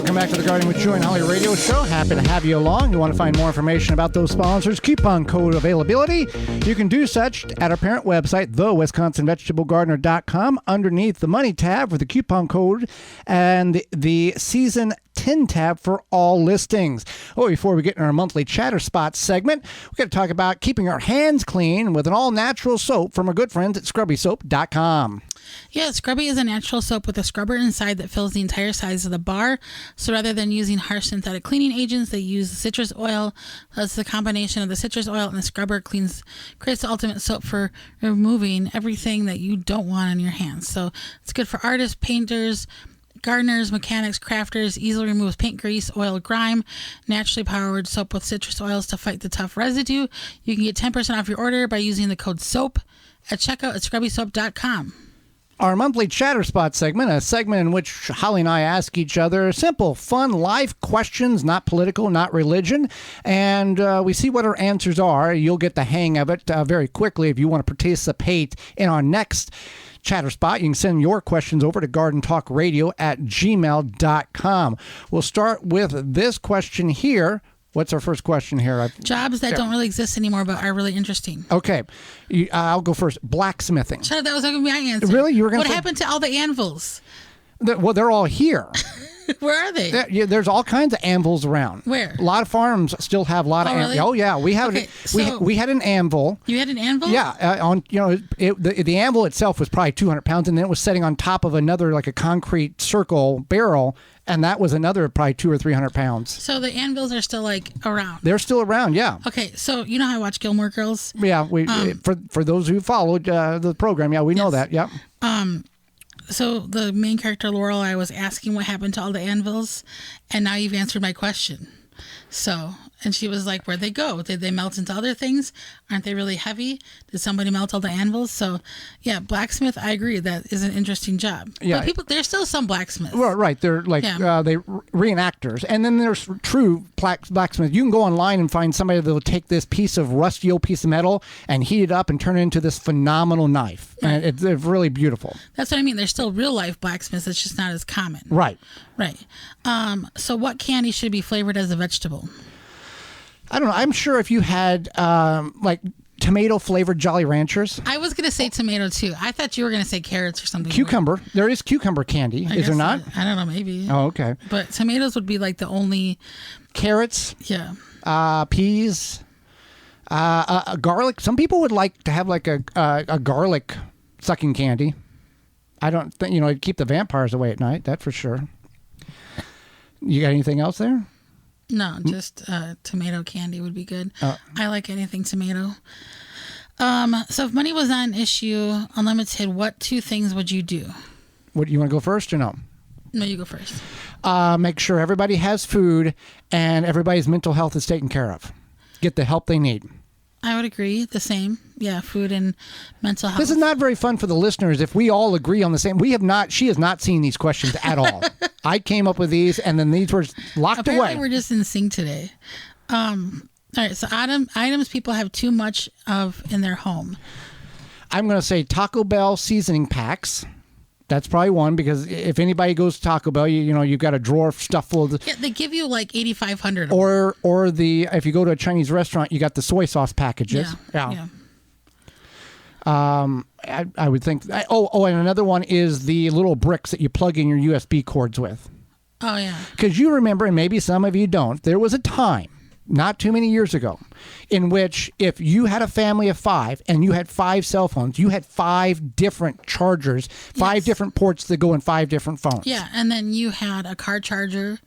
Welcome back to the Gardening with Joy and Holly radio show. Happy to have you along. You want to find more information about those sponsors, coupon code availability, you can do such at our parent website, thewisconsinvegetablegardener.com, underneath the money tab for the coupon code and the season 10 tab for all listings. Oh, before we get in our monthly chatter spot segment, we're going to talk about keeping our hands clean with an all-natural soap from our good friends at scrubbysoap.com. Yeah, Scrubby is a natural soap with a scrubber inside that fills the entire size of the bar. So rather than using harsh synthetic cleaning agents, they use citrus oil. That's the combination of the citrus oil and the scrubber creates the ultimate soap for removing everything that you don't want on your hands. So it's good for artists, painters, gardeners, mechanics, crafters. Easily removes paint, grease, oil, grime. Naturally powered soap with citrus oils to fight the tough residue. You can get 10% off your order by using the code SOAP at checkout at scrubbysoap.com. Our monthly chatter spot segment, a segment in which Holly and I ask each other simple, fun, life questions, not political, not religion, and we see what our answers are. You'll get the hang of it very quickly. If you want to participate in our next chatter spot, you can send your questions over to gardentalkradio@gmail.com. We'll start with this question here. What's our first question here? Jobs that don't really exist anymore but are really interesting. Okay. I'll go first. Blacksmithing. Shut up, that was going to be my answer. Really? You were going to What happened to all the anvils? Well, they're all here. Where are they? There's all kinds of anvils around. Where? A lot of farms still have a lot of really? Oh yeah, we have Okay, we had an anvil. You had an anvil? Yeah, the anvil itself was probably 200 pounds, and then it was sitting on top of another like a concrete circle barrel, and that was another probably 200 or 300 pounds. So the anvils are still like around. They're still around, yeah. Okay, so you know how I watch Gilmore Girls? Yeah, for those who followed the program, yeah, we know that. Yeah. So the main character, Laurel, I was asking what happened to all the anvils, and now you've answered my question. So, and she was like, where'd they go? Did they melt into other things? Aren't they really heavy? Did somebody melt all the anvils? So, yeah, blacksmith, I agree. That is an interesting job. Yeah. But there's still some blacksmiths. Well, right. They're like, they reenactors. And then there's true blacksmiths. You can go online and find somebody that will take this piece of rusty old piece of metal and heat it up and turn it into this phenomenal knife. Right. And it's really beautiful. That's what I mean. There's still real life blacksmiths. It's just not as common. Right. Right. So what candy should be flavored as a vegetable? I don't know. I'm sure if you had like tomato flavored Jolly Ranchers. I was going to say tomato too. I thought you were going to say carrots or something. Cucumber. There is cucumber candy. Is there not? I don't know. Maybe. Oh, okay. But tomatoes would be like the only. Carrots. Yeah. Peas. Garlic. Some people would like to have like a garlic sucking candy. I don't think, it'd keep the vampires away at night. That for sure. You got anything else there? No, just tomato candy would be good. I like anything tomato. So if money was not an issue, unlimited, what two things would you do? What, you want to go first or no? No, you go first. Make sure everybody has food and everybody's mental health is taken care of. Get the help they need. I would agree. The same. Yeah, food and mental health. This is not very fun for the listeners if we all agree on the same. She has not seen these questions at all. I came up with these, and then these were locked Apparently away. We're just in sync today. All right, so items people have too much of in their home. I'm going to say Taco Bell seasoning packs. That's probably one, because if anybody goes to Taco Bell, you've got a drawer stuffed full of. Yeah, they give you like 8,500. Or if you go to a Chinese restaurant, you got the soy sauce packages. Yeah. I would think. And another one is the little bricks that you plug in your USB cords with. Oh yeah. Because you remember, and maybe some of you don't, there was a time, not too many years ago, in which if you had a family of 5 and you had 5 cell phones, you had 5 different chargers, 5 different ports that go in 5 different phones. Yeah, and then you had a car charger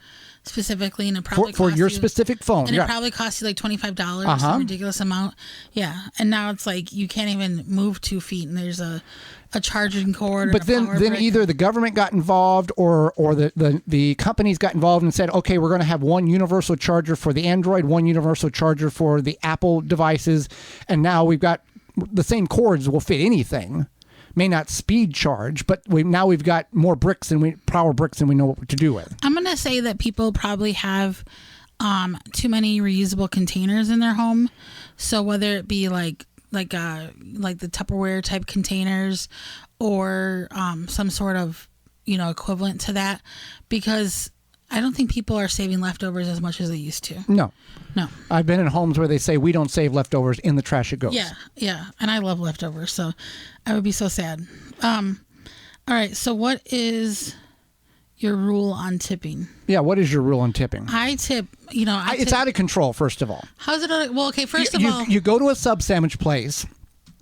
specifically, and it probably for your specific phone. And it probably cost you like $25, some ridiculous amount. Yeah, and now it's like you can't even move 2 feet, and there's a charging cord. But then either the government got involved or the companies got involved and said, okay, we're going to have one universal charger for the Android, one universal charger for the Apple devices, and now we've got the same cords will fit anything. May not speed charge, but we've got more power bricks than we know what to do with. I'm going to say that people probably have too many reusable containers in their home. So whether it be like the Tupperware type containers or some sort of equivalent to that, because I don't think people are saving leftovers as much as they used to. No. No. I've been in homes where they say we don't save leftovers, in the trash it goes. Yeah. And I love leftovers, so I would be so sad. All right. So what is your rule on tipping? Yeah. What is your rule on tipping? I tip, It's out of control, first of all. How's it? Well, okay. First of all, you go to a sub sandwich place.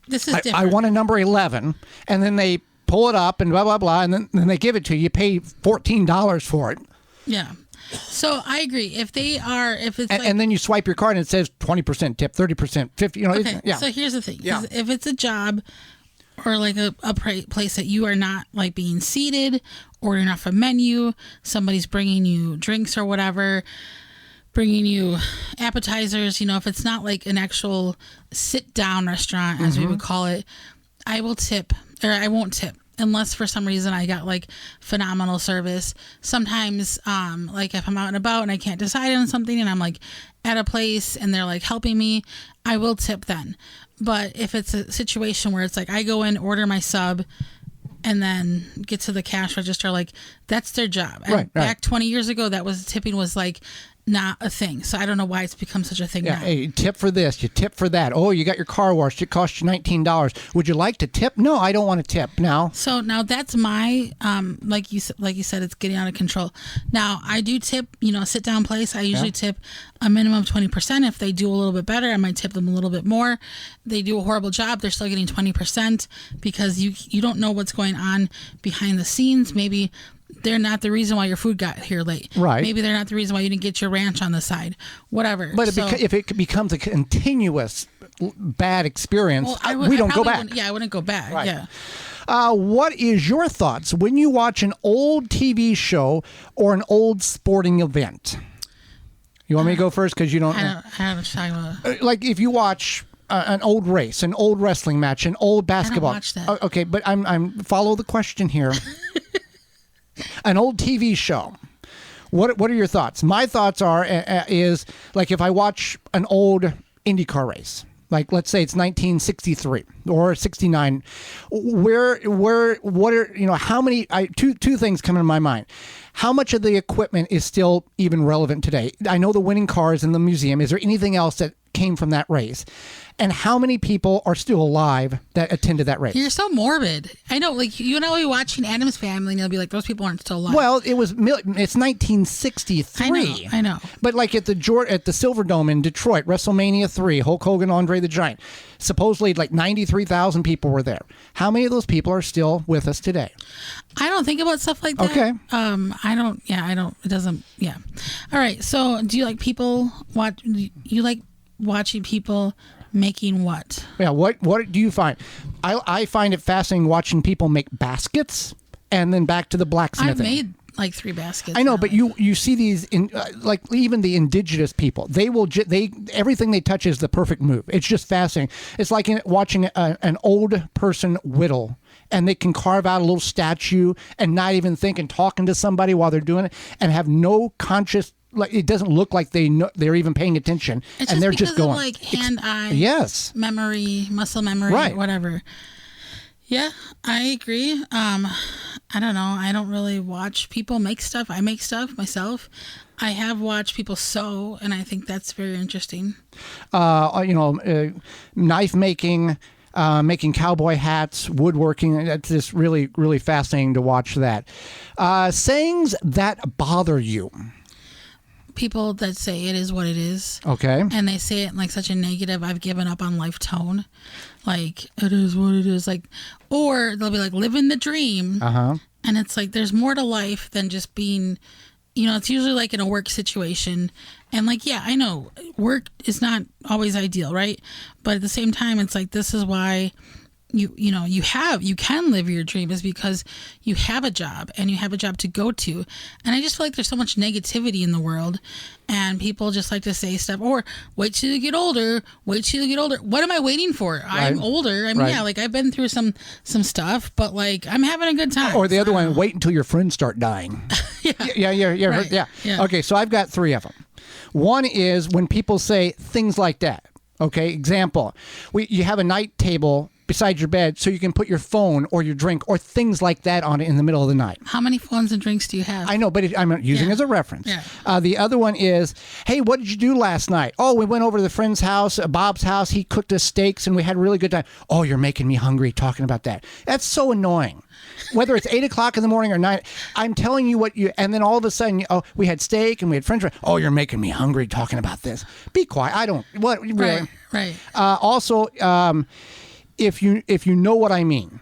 this is different. I want a number 11, and then they pull it up and blah, blah, blah, and then they give it to you. You pay $14 for it. Yeah. So I agree. If it's And then you swipe your card and it says 20% tip, 30%, 50, okay. Yeah. So here's the thing. Yeah. If it's a job or like a place that you are not like being seated, ordering off a menu, somebody's bringing you drinks or whatever, bringing you appetizers, if it's not like an actual sit down restaurant, as we would call it, I will tip, or I won't tip. Unless for some reason I got like phenomenal service. Sometimes, like if I'm out and about and I can't decide on something and I'm like at a place and they're like helping me, I will tip then. But if it's a situation where it's like I go in, order my sub, and then get to the cash register, like that's their job. And Right. Back 20 years ago, tipping was like not a thing. So I don't know why it's become such a thing now. Hey, tip for this, you tip for that. Oh, you got your car washed. It cost you $19. Would you like to tip? No, I don't want to tip now. So now that's my like you said, it's getting out of control. Now I do tip, sit down place. I usually tip a minimum of 20%. If they do a little bit better, I might tip them a little bit more. They do a horrible job, they're still getting 20% because you don't know what's going on behind the scenes. Maybe they're not the reason why your food got here late. Right. Maybe they're not the reason why you didn't get your ranch on the side. Whatever. But if it becomes a continuous bad experience, we don't go back. I wouldn't go back. Right. Yeah. What is your thoughts when you watch an old TV show or an old sporting event? You want me to go first because you don't. I don't know what you're talking about. Like if you watch an old race, an old wrestling match, an old basketball. I don't watch that. Okay, but I'm follow the question here. An old TV show. What are your thoughts? My thoughts is like if I watch an old IndyCar race, like let's say it's 1963 or 69, what are how many? Two things come into my mind. How much of the equipment is still even relevant today? I know the winning cars in the museum. Is there anything else that came from that race? And how many people are still alive that attended that race? You're so morbid. I know, like you and I will be watching Addams Family, and you'll be like, "Those people aren't still alive." Well, it's 1963. I know. But like at the Silverdome in Detroit, WrestleMania 3, Hulk Hogan, Andre the Giant, supposedly like 93,000 people were there. How many of those people are still with us today? I don't think about stuff like that. Okay. I don't. Yeah, I don't. It doesn't. Yeah. All right. So, do you like people watch? You like watching people making what? Yeah. What do you find? I find it fascinating watching people make baskets and then back to the blacksmithing. I've made like 3 baskets. I know, but you see these in like even the indigenous people. They will everything they touch is the perfect move. It's just fascinating. It's like watching an old person whittle. And they can carve out a little statue and not even think and talking to somebody while they're doing it and have no conscious, like it doesn't look like they're even paying attention. It's and they're just just going. of like hand-eye yes. memory, muscle memory, right. Whatever. Yeah, I agree. I don't know. I don't really watch people make stuff. I make stuff myself. I have watched people sew, and I think that's very interesting. Knife making. Making cowboy hats, woodworking. That's just really, really fascinating to watch that. Sayings that bother you. People that say it is what it is. Okay. And they say it in like such a negative, I've given up on life tone. Like, it is what it is. Like, or they'll be like, living the dream. Uh-huh. And it's like, there's more to life than just being, it's usually like in a work situation. And like, yeah, I know work is not always ideal, right? But at the same time, it's like, this is why you can live your dream is because you have a job and you have a job to go to. And I just feel like there's so much negativity in the world and people just like to say stuff or wait till you get older. What am I waiting for? Right. I'm older. I mean, yeah, like I've been through some stuff, but like I'm having a good time. Or the other one, wait until your friends start dying. Yeah. Right. Yeah. Okay. So I've got 3 of them. One is when people say things like that. Okay. Example, you have a night table beside your bed so you can put your phone or your drink or things like that on it in the middle of the night. How many phones and drinks do you have? I know, but I'm using it as a reference. Yeah. The other one is, hey, what did you do last night? Oh, we went over to the friend's house, Bob's house. He cooked us steaks and we had a really good time. Oh, you're making me hungry talking about that. That's so annoying. Whether it's 8 o'clock in the morning or 9, I'm telling you what you, and then all of a sudden, oh, we had steak and we had French fries. Oh, you're making me hungry talking about this. Be quiet. I don't, what, really? Right. Also, if you know what I mean.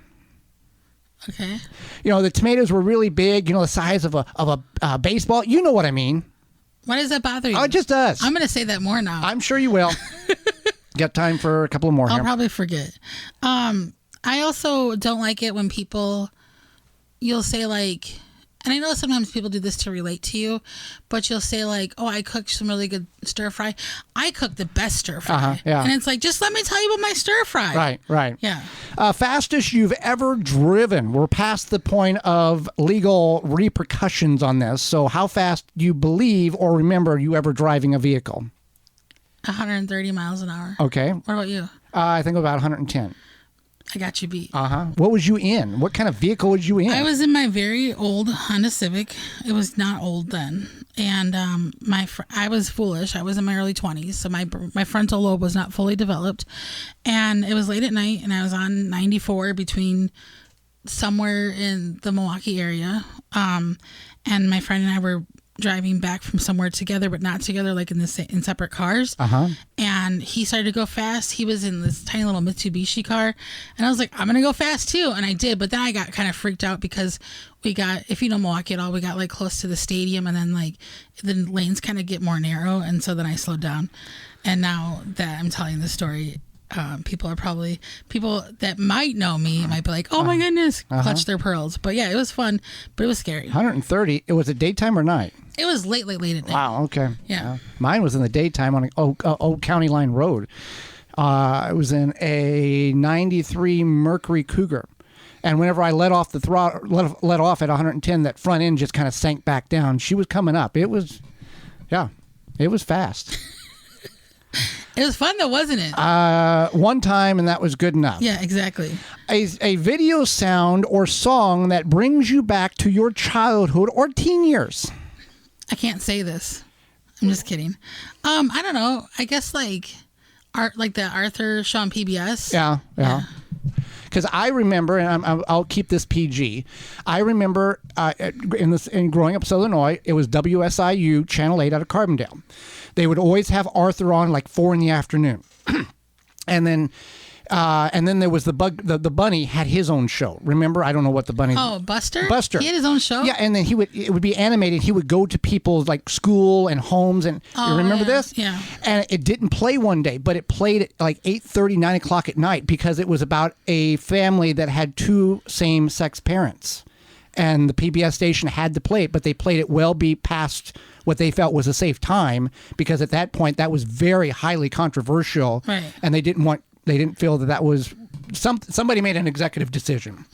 Okay. You know, the tomatoes were really big, you know, the size of a baseball. You know what I mean. Why does that bother you? Oh, it just does. I'm going to say that more now. I'm sure you will. Got time for a couple of more I'll here. probably forget. I also don't like it when you'll say like, and I know sometimes people do this to relate to you, but you'll say like, oh, I cooked some really good stir fry. I cooked the best stir fry. Yeah. And it's like, just let me tell you about my stir fry. Right. Yeah. Fastest you've ever driven. We're past the point of legal repercussions on this. So how fast do you believe or remember you ever driving a vehicle? 130 miles an hour. Okay. What about you? I think about 110. I got you beat. What was you in? What kind of vehicle was you in? I was in my very old Honda Civic. It was not old then. And I was foolish. I was in my early 20s, so my frontal lobe was not fully developed. And it was late at night, and I was on 94 between somewhere in the Milwaukee area. And my friend and I were driving back from somewhere together, but not together, like in separate cars. And he started to go fast. He was in this tiny little Mitsubishi car, and I was like, I'm gonna go fast too, and I did. But then I got kind of freaked out because we got, if you know Milwaukee at all, we got like close to the stadium, and then like the lanes kind of get more narrow, and so then I slowed down. And now that I'm telling this story, people that might know me might be like, oh my goodness, clutch their pearls. But yeah, it was fun, but it was scary. 130. It was a daytime or night? It was late at night. Wow. Okay. Yeah. Mine was in the daytime on Old County Line Road. It was in a 93 Mercury Cougar. And whenever I let off the throttle, let off at 110, that front end just kind of sank back down. She was coming up. It was fast. It was fun though, wasn't it? One time, and that was good enough. Yeah, exactly. A video sound or song that brings you back to your childhood or teen years. I can't say this. I'm just kidding. I don't know. I guess like the Arthur show on PBS. Yeah. Because I remember, and I'll keep this PG. I remember in growing up in Southern Illinois, it was WSIU Channel 8 out of Carbondale. They would always have Arthur on like 4 in the afternoon, and then there was the bunny had his own show. Remember, I don't know what the bunny. Oh, Buster. Buster. He had his own show. Yeah, and then it would be animated. He would go to people's like school and homes, and you remember this? Yeah. And it didn't play one day, but it played at like 8:30, 9 o'clock at night because it was about a family that had 2 same-sex parents, and the PBS station had to play it, but they played it well past what they felt was a safe time because at that point that was very highly controversial, right? And they didn't feel that was somebody made an executive decision.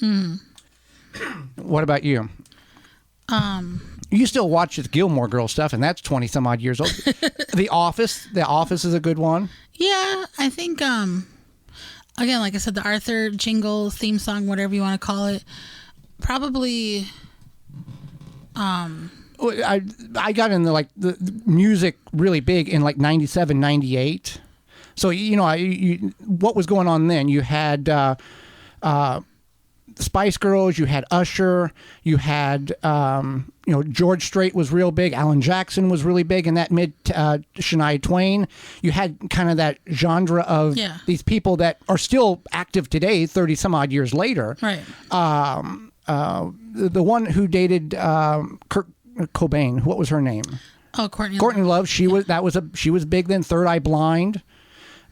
What about you? You still watch the Gilmore Girls stuff, and that's 20 some odd years old. The Office is a good one. Yeah, I think again, like I said, the Arthur jingle, theme song, whatever you want to call it, probably. I got into like the music really big in like 97, 98. So, you know, what was going on then? You had Spice Girls, you had Usher, you had, George Strait was real big. Alan Jackson was really big in that Shania Twain. You had kind of that genre of these people that are still active today, 30 some odd years later. Right. The one who dated Kurt Cobain, what was her name? Oh, Courtney Love. She was big then. Third Eye Blind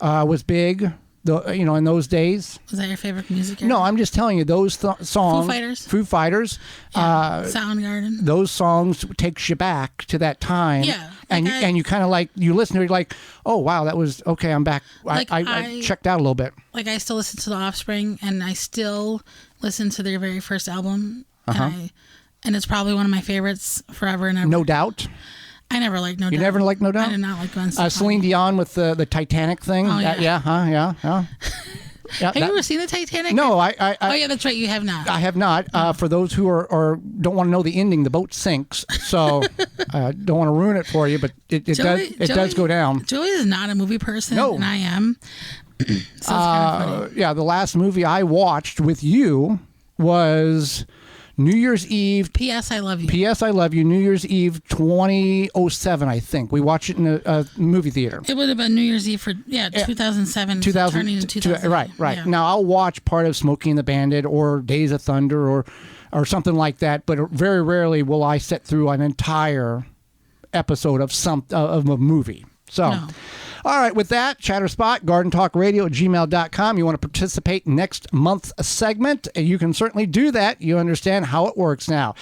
was big. In those days. Was that your favorite music era? No, I'm just telling you those songs. Foo Fighters. Soundgarden. Those songs takes you back to that time. Yeah. And you kind of like, you listen to it like, oh wow, that was okay. I'm back. I checked out a little bit. Like I still listen to The Offspring, and I still listen to their very first album, and it's probably one of my favorites forever and ever. No Doubt. I never liked No Doubt. You never liked No Doubt? I did not like Gwen Stefani. Celine Dion with the Titanic thing. Oh, yeah. Yeah. Yeah, Have you ever seen the Titanic? No, oh yeah, that's right. You have not. I have not. For those who are don't want to know the ending, the boat sinks. So don't want to ruin it for you, but it does go down. Joey is not a movie person, No. and I am. So it's kind of funny. Yeah, the last movie I watched with you was New Year's Eve. P.S. I Love You. P.S. I Love You, New Year's Eve 2007, I think. We watched it in a movie theater. It would have been New Year's Eve for 2007. 2000, turning to 2000. Right. Yeah. Now, I'll watch part of Smokey and the Bandit or Days of Thunder or something like that, but very rarely will I sit through an entire episode of a movie. So... No. All right, with that, ChatterSpot, GardenTalkRadio@gmail.com. You want to participate in next month's segment? You can certainly do that. You understand how it works now.